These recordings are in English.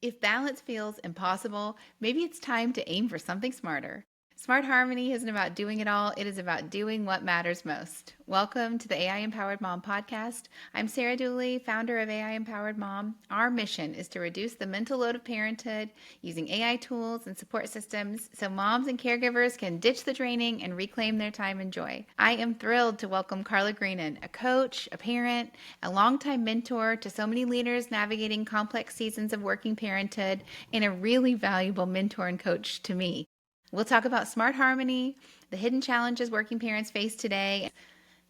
If balance feels impossible, maybe it's time to aim for something smarter. Smart Harmony isn't about doing it all, it is about doing what matters most. Welcome to the AI Empowered Mom podcast. I'm Sarah Dooley, founder of AI Empowered Mom. Our mission is to reduce the mental load of parenthood using AI tools and support systems so moms and caregivers can ditch the draining and reclaim their time and joy. I am thrilled to welcome Carla Greenan, a coach, a parent, a longtime mentor to so many leaders navigating complex seasons of working parenthood, and a really valuable mentor and coach to me. We'll talk about smart harmony, the hidden challenges working parents face today,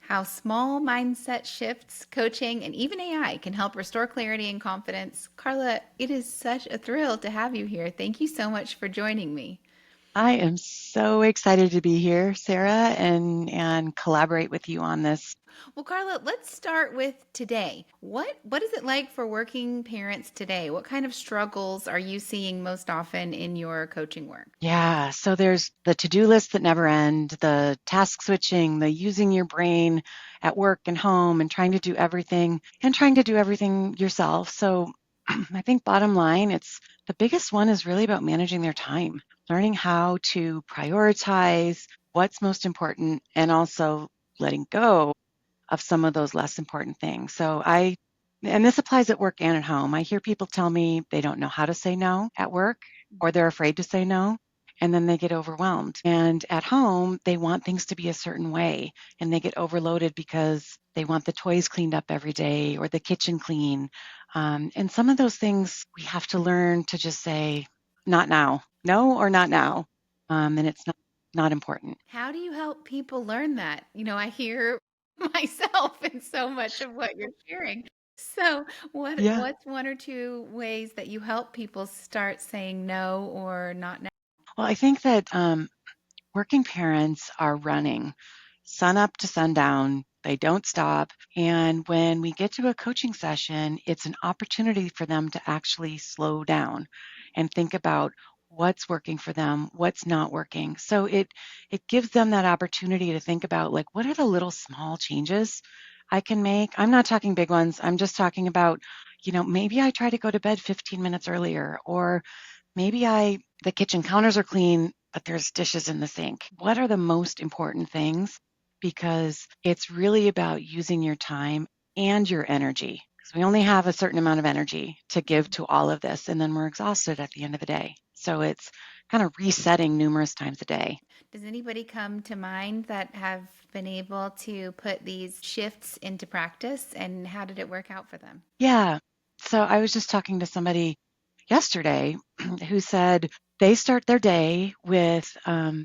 how small mindset shifts, coaching, and even AI can help restore clarity and confidence. Carla, it is such a thrill to have you here. Thank you so much for joining me. I am so excited to be here, Sarah, and collaborate with you on this. Well, Carla, let's start with today. What is it like for working parents today? What kind of struggles are you seeing most often in your coaching work? Yeah, so there's the to-do list that never end, the task switching, the using your brain at work and home and trying to do everything yourself. So I think bottom line, it's the biggest one is really about managing their time, learning how to prioritize what's most important and also letting go of some of those less important things. And this applies at work and at home. I hear people tell me they don't know how to say no at work or they're afraid to say no. And then they get overwhelmed. And at home, they want things to be a certain way and they get overloaded because they want the toys cleaned up every day or the kitchen clean. And some of those things we have to learn to just say, not now, no, or not now. And it's not important. How do you help people learn that? I hear myself in so much of what you're sharing. So, Yeah. what's one or two ways that you help people start saying no or not now? Well, I think that working parents are running sun up to sundown. They don't stop. And when we get to a coaching session, it's an opportunity for them to actually slow down and think about what's working for them, what's not working. So it gives them that opportunity to think about like what are the little small changes I can make. I'm not talking big ones. I'm just talking about, maybe I try to go to bed 15 minutes earlier or maybe the kitchen counters are clean, but there's dishes in the sink. What are the most important things? Because it's really about using your time and your energy. Because we only have a certain amount of energy to give to all of this, and then we're exhausted at the end of the day. So it's kind of resetting numerous times a day. Does anybody come to mind that have been able to put these shifts into practice, and how did it work out for them? Yeah. So I was just talking to somebody yesterday who said they start their day with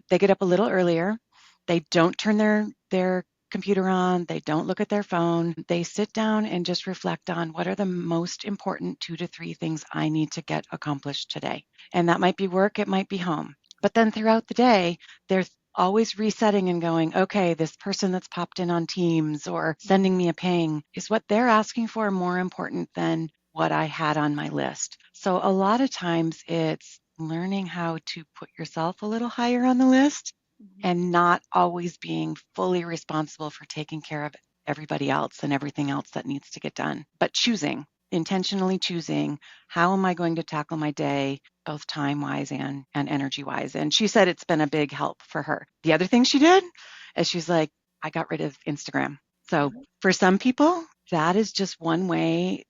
they get up a little earlier. They don't turn their computer on. They don't look at their phone. They sit down and just reflect on what are the most important 2 to 3 things I need to get accomplished today. And that might be work, it might be home. But then throughout the day, they're always resetting and going, okay, this person that's popped in on Teams or sending me a ping, is what they're asking for more important than what I had on my list? So a lot of times it's learning how to put yourself a little higher on the list Mhm. and not always being fully responsible for taking care of everybody else and everything else that needs to get done, but intentionally choosing how am I going to tackle my day, both time wise and energy wise. And she said it's been a big help for her. The other thing she did is she's like, I got rid of Instagram. So for some people, that is just one way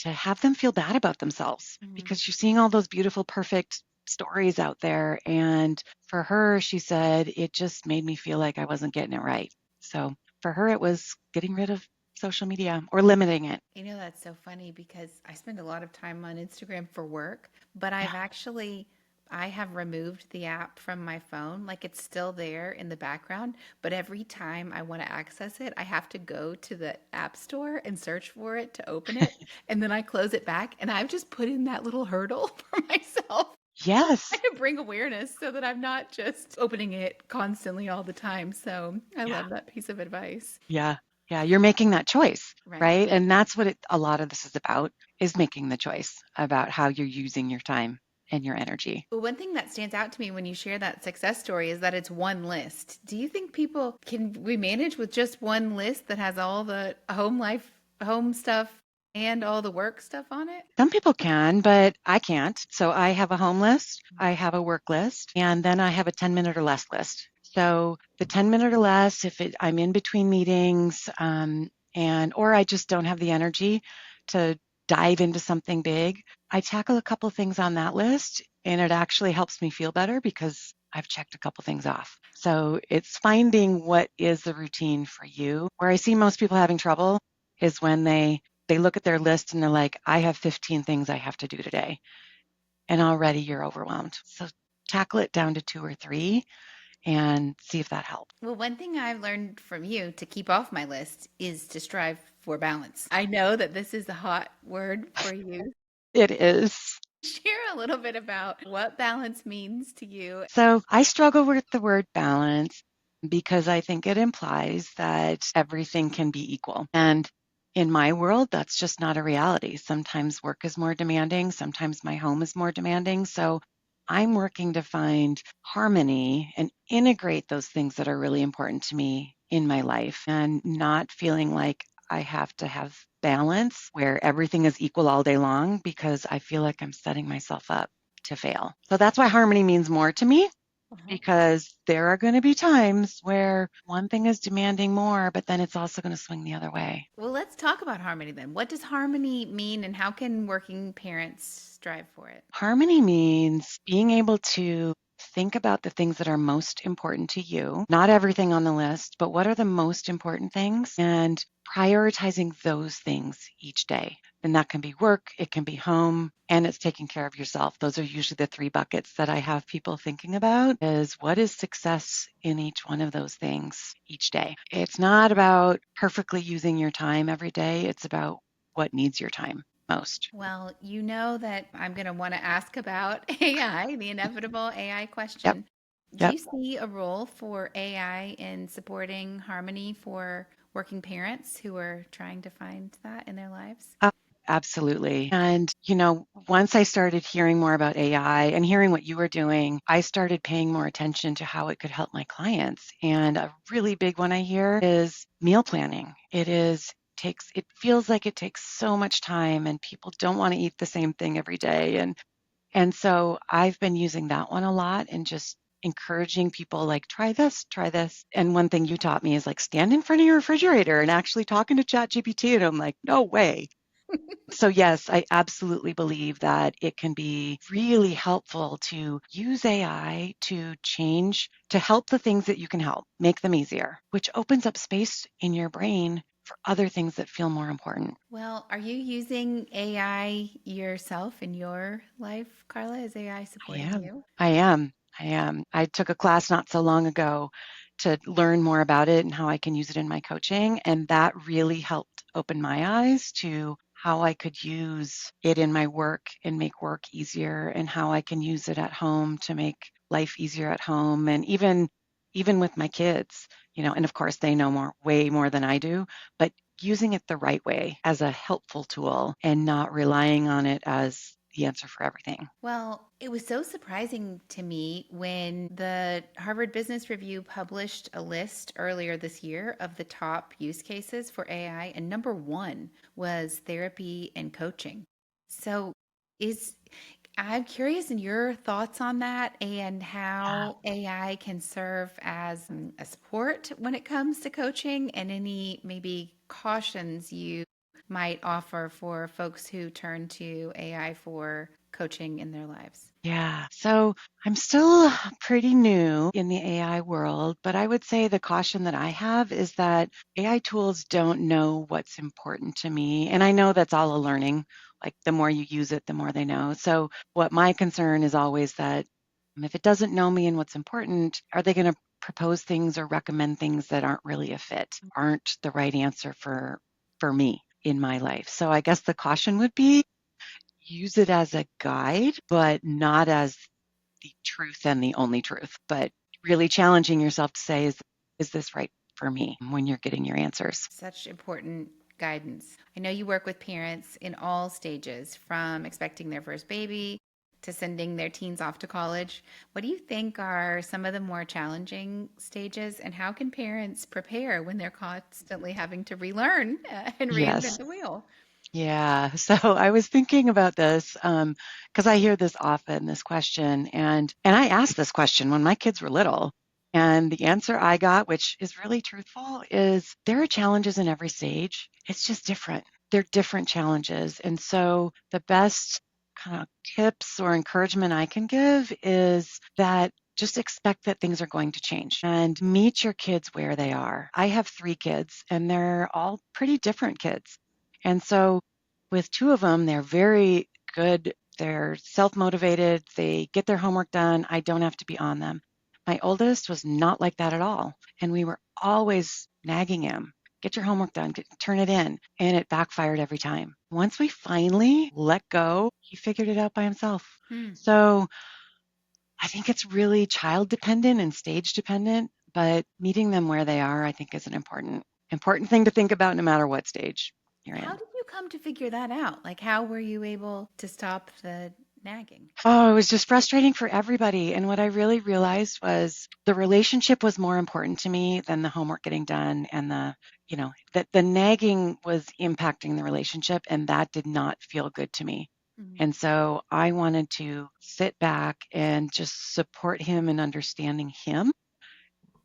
to have them feel bad about themselves Mhm. because you're seeing all those beautiful, perfect stories out there. And for her, she said, it just made me feel like I wasn't getting it right. So for her, it was getting rid of social media or limiting it. That's so funny because I spend a lot of time on Instagram for work, but Yeah. I have removed the app from my phone. Like it's still there in the background, but every time I want to access it, I have to go to the app store and search for it to open it, and then I close it back, and I've just put in that little hurdle for myself Yes. to bring awareness so that I'm not just opening it constantly all the time. So, I Yeah. love that piece of advice. Yeah. Yeah. You're making that choice, Right. right? And that's what a lot of this is about is making the choice about how you're using your time and your energy. Well, one thing that stands out to me when you share that success story is that it's one list. Do you think can we manage with just one list that has all the home stuff? And all the work stuff on it? Some people can, but I can't. So I have a home list, I have a work list, and then I have a 10-minute or less list. So the 10-minute or less, if I'm in between meetings, and or I just don't have the energy to dive into something big, I tackle a couple of things on that list, and it actually helps me feel better because I've checked a couple things off. So it's finding what is the routine for you. Where I see most people having trouble is when they look at their list and they're like, I have 15 things I have to do today. And already you're overwhelmed. So tackle it down to 2 or 3 and see if that helps. Well, one thing I've learned from you to keep off my list is to strive for balance. I know that this is a hot word for you. It is. Share a little bit about what balance means to you. So I struggle with the word balance because I think it implies that everything can be equal. And in my world, that's just not a reality. Sometimes work is more demanding, sometimes my home is more demanding. So I'm working to find harmony and integrate those things that are really important to me in my life and not feeling like I have to have balance where everything is equal all day long because I feel like I'm setting myself up to fail. So that's why harmony means more to me Uh-huh. because there are going to be times where one thing is demanding more, but then it's also going to swing the other way. Well, let's talk about harmony then. What does harmony mean and how can working parents strive for it? Harmony means being able to think about the things that are most important to you, not everything on the list, but what are the most important things and prioritizing those things each day. And that can be work, it can be home, and it's taking care of yourself. Those are usually the 3 buckets that I have people thinking about is what is success in each one of those things each day. It's not about perfectly using your time every day. It's about what needs your time most. Well, you know that I'm going to want to ask about AI, the inevitable AI Yep. question. Do Yep. you see a role for AI in supporting harmony for working parents who are trying to find that in their lives? Uh, Absolutely. And, once I started hearing more about AI and hearing what you were doing, I started paying more attention to how it could help my clients. And a really big one I hear is meal planning. It feels like it takes so much time and people don't want to eat the same thing every day. And so I've been using that one a lot and just encouraging people like try this, try this. And one thing you taught me is like stand in front of your refrigerator and actually talking to ChatGPT. And I'm like, no way. So yes, I absolutely believe that it can be really helpful to use AI to help the things that you can help, make them easier, which opens up space in your brain for other things that feel more important. Well, are you using AI yourself in your life, Carla? Is AI I supporting am. you? I am. I am. I took a class not so long ago to learn more about it and how I can use it in my coaching. And that really helped open my eyes to how I could use it in my work and make work easier and how I can use it at home to make life easier at home. And even with my kids, and of course they know way more than I do, but using it the right way as a helpful tool and not relying on it as the answer for everything. Well, it was so surprising to me when the Harvard Business Review published a list earlier this year of the top use cases for AI, and number one was therapy and coaching. So, is I'm curious in your thoughts on that and Yeah. how AI can serve as a support when it comes to coaching and any maybe cautions you might offer for folks who turn to AI for coaching in their lives. Yeah. So I'm still pretty new in the AI world, but I would say the caution that I have is that AI tools don't know what's important to me. And I know that's all a learning. Like the more you use it, the more they know. So what my concern is always that if it doesn't know me and what's important, are they going to propose things or recommend things that aren't really a fit, aren't the right answer for me in my life? So I guess the caution would be use it as a guide, but not as the truth and the only truth, but really challenging yourself to say, is this right for me when you're getting your answers? Such important guidance. I know you work with parents in all stages, from expecting their first baby to sending their teens off to college. What do you think are some of the more challenging stages, and how can parents prepare when they're constantly having to relearn and reinvent Yes. the wheel? Yeah. So I was thinking about this because I hear this often, this question, and I asked this question when my kids were little, and the answer I got, which is really truthful, is there are challenges in every stage. It's just different. They're different challenges, and so the best kind of tips or encouragement I can give is that just expect that things are going to change and meet your kids where they are. I have 3 kids, and they're all pretty different kids. And so with 2 of them, they're very good. They're self-motivated. They get their homework done. I don't have to be on them. My oldest was not like that at all. And we were always nagging him, get your homework done, turn it in. And it backfired every time. Once we finally let go, he figured it out by himself. Hmm. So I think it's really child dependent and stage dependent, but meeting them where they are, I think is an important thing to think about no matter what stage you're How in. did you come to figure that out? Like, how were you able to stop the nagging? Oh, it was just frustrating for everybody. And what I really realized was the relationship was more important to me than the homework getting done and that the nagging was impacting the relationship and that did not feel good to me. Mhm. And so I wanted to sit back and just support him in understanding him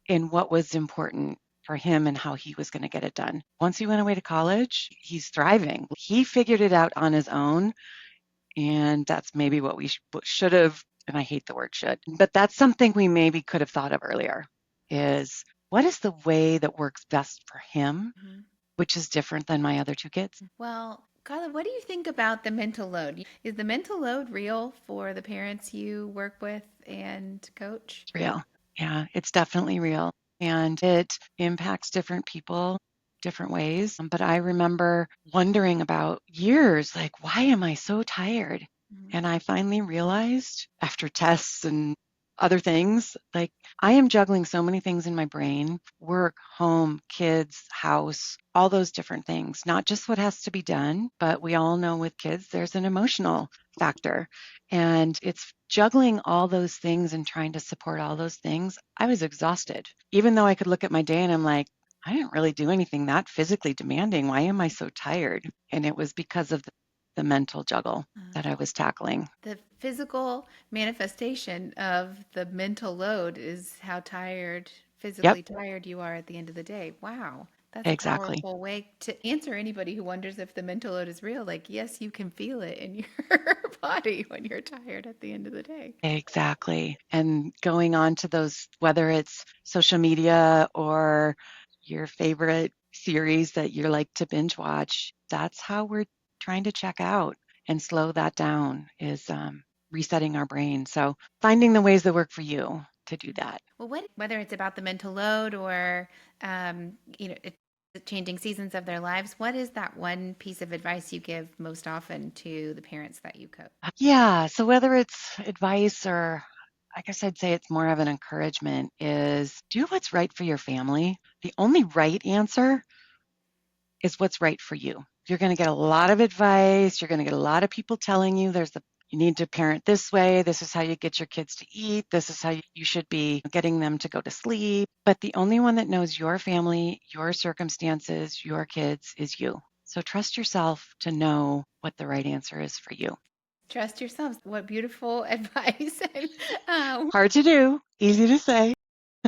and what was important for him and how he was going to get it done. Once he went away to college, he's thriving. He figured it out on his own and that's maybe what we should have, and I hate the word should, but that's something we maybe could have thought of earlier is what is the way that works best for him, Mhm. which is different than my other 2 kids. Well, Carla, what do you think about the mental load? Is the mental load real for the parents you work with and coach? It's real. Yeah, it's definitely real. And it impacts different people different ways. But I remember wondering about years, like, why am I so tired? Mhm. And I finally realized after tests and other things, like, I am juggling so many things in my brain work, home, kids, house, all those different things, not just what has to be done, but we all know with kids, there's an emotional factor. And it's juggling all those things and trying to support all those things. I was exhausted. Even though I could look at my day and I'm like, I didn't really do anything that physically demanding. Why am I so tired? And it was because of the mental juggle that I was tackling. The physical manifestation of the mental load is how tired, Yep, physically tired you are at the end of the day. Wow. That's a exactly. powerful way to answer anybody who wonders if the mental load is real. Like, yes, you can feel it in your body when you're tired at the end of the day. Exactly. And going on to those, whether it's social media or your favorite series that you like to binge watch, that's how we're trying to check out and slow that down is resetting our brain. So finding the ways that work for you to do that. Well, whether it's about the mental load or, changing seasons of their lives, what is that one piece of advice you give most often to the parents that you coach? Yeah. So whether it's advice or I guess I'd say it's more of an encouragement is do what's right for your family. The only right answer is what's right for you. You're going to get a lot of advice. You're going to get a lot of people telling you you need to parent this way. This is how you get your kids to eat. This is how you should be getting them to go to sleep. But the only one that knows your family, your circumstances, your kids is you. So trust yourself to know what the right answer is for you. Trust yourselves. What beautiful advice. And, uh, Hard to do, easy to say.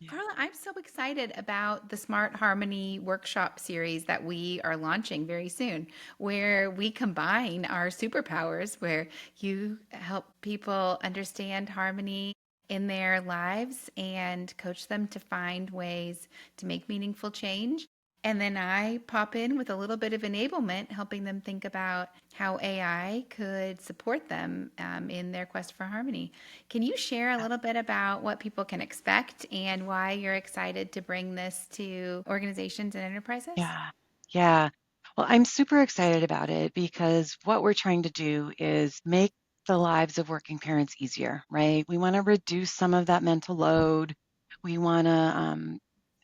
Carla, I'm so excited about the Smart Harmony workshop series that we are launching very soon, where we combine our superpowers, where you help people understand harmony in their lives and coach them to find ways to make meaningful change. And then I pop in with a little bit of enablement, helping them think about how AI could support them in their quest for harmony. Can you share a little bit about what people can expect and why you're excited to bring this to organizations and enterprises? Yeah. Yeah. Well, I'm super excited about it because what we're trying to do is make the lives of working parents easier, right? We want to reduce some of that mental load. We want to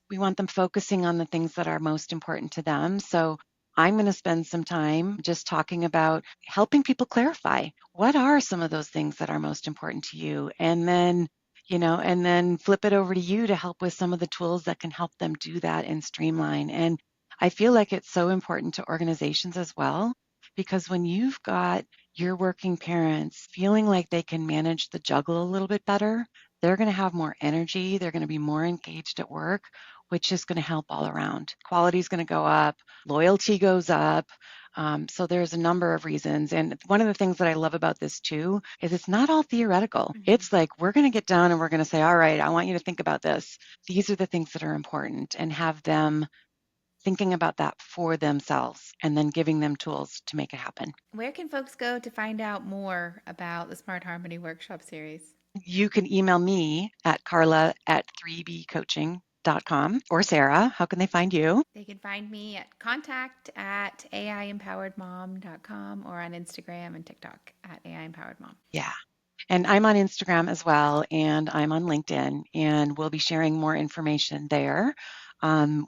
we want them focusing on the things that are most important to them. So I'm going to spend some time just talking about helping people clarify what are some of those things that are most important to you. And then flip it over to you to help with some of the tools that can help them do that and streamline. And I feel like it's so important to organizations as well because when you've got your working parents feeling like they can manage the juggle a little bit better, they're going to have more energy. They're going to be more engaged at work, which is going to help all around. Quality is going to go up, loyalty goes up. So there's a number of reasons. And one of the things that I love about this too is it's not all theoretical. Mhm. It's like we're going to get down and we're going to say, all right, I want you to think about this. These are the things that are important, and have them thinking about that for themselves and then giving them tools to make it happen. Where can folks go to find out more about the Smart Harmony Workshop Series? You can email me at carla@3bcoaching.com, or Sarah. How can they find you? They can find me at contact@aiempoweredmom.com or on Instagram and TikTok at aiempoweredmom. Yeah. And I'm on Instagram as well, and I'm on LinkedIn, and we'll be sharing more information there,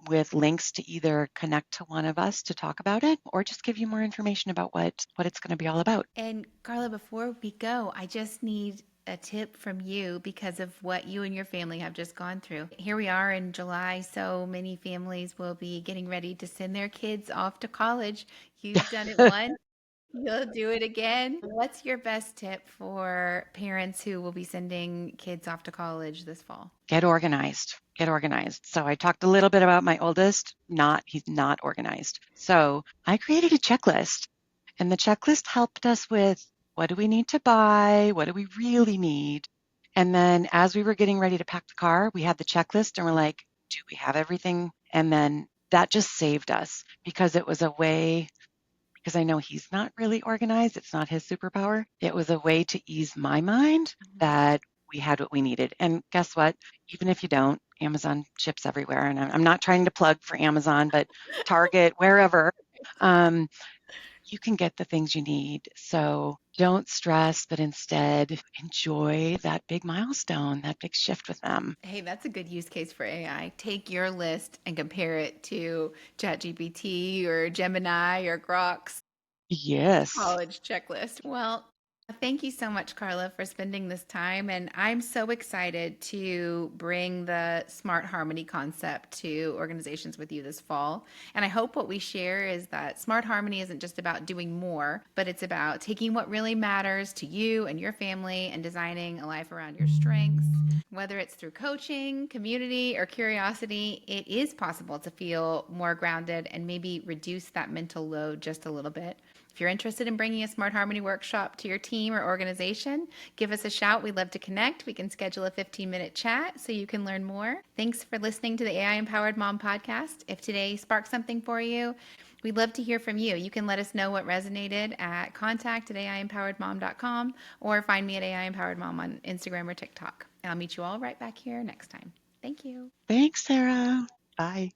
with links to either connect to one of us to talk about it or just give you more information about what it's going to be all about. And Carla, before we go, I just need a tip from you because of what you and your family have just gone through. Here we are in July, so many families will be getting ready to send their kids off to college. You've done it once, you'll do it again. What's your best tip for parents who will be sending kids off to college this fall? Get organized. Get organized. So I talked a little bit about my oldest, he's not organized. So I created a checklist, and the checklist helped us with what do we need to buy? What do we really need? And then as we were getting ready to pack the car, we had the checklist and we're like, do we have everything? And then that just saved us because it was a way, because I know he's not really organized. It's not his superpower. It was a way to ease my mind that we had what we needed. And guess what? Even if you don't, Amazon ships everywhere. And I'm not trying to plug for Amazon, but Target, wherever, um, you can get the things you need. So don't stress, but instead enjoy that big milestone, that big shift with them. Hey, that's a good use case for AI. Take your list and compare it to ChatGPT or Gemini or Grok's Yes. college checklist. Well, thank you so much, Carla, for spending this time. And I'm so excited to bring the Smart Harmony concept to organizations with you this fall. And I hope what we share is that Smart Harmony isn't just about doing more, but it's about taking what really matters to you and your family and designing a life around your strengths. Whether it's through coaching, community, or curiosity, it is possible to feel more grounded and maybe reduce that mental load just a little bit. If you're interested in bringing a Smart Harmony workshop to your team or organization, give us a shout. We'd love to connect. We can schedule a 15-minute chat so you can learn more. Thanks for listening to the AI Empowered Mom podcast. If today sparked something for you, we'd love to hear from you. You can let us know what resonated at contact@aiempoweredmom.com or find me at AI Empowered Mom on Instagram or TikTok. And I'll meet you all right back here next time. Thank you. Thanks, Sarah. Bye.